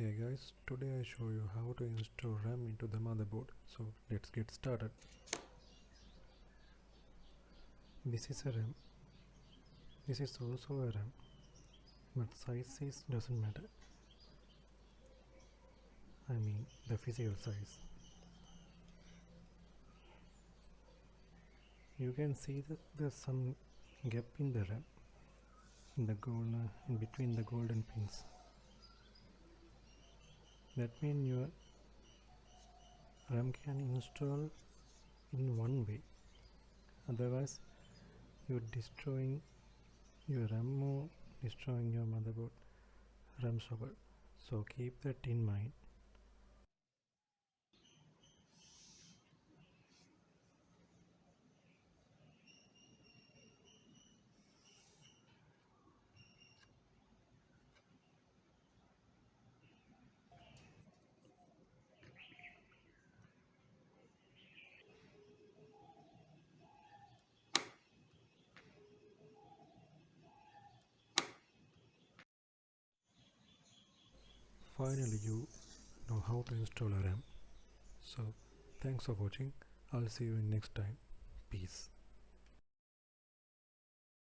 Hey guys, today I show you how to install RAM into the motherboard. So let's get started. This is a RAM. This is also a RAM, but doesn't matter. I mean the physical size. You can see that there's some gap in the RAM, in between the golden pins. That means your RAM can install in one way. Otherwise, you're destroying your RAM or destroying your motherboard RAM socket. So keep that in mind. Finally, you know how to install a RAM. So, thanks for watching. I'll see you in next time. Peace.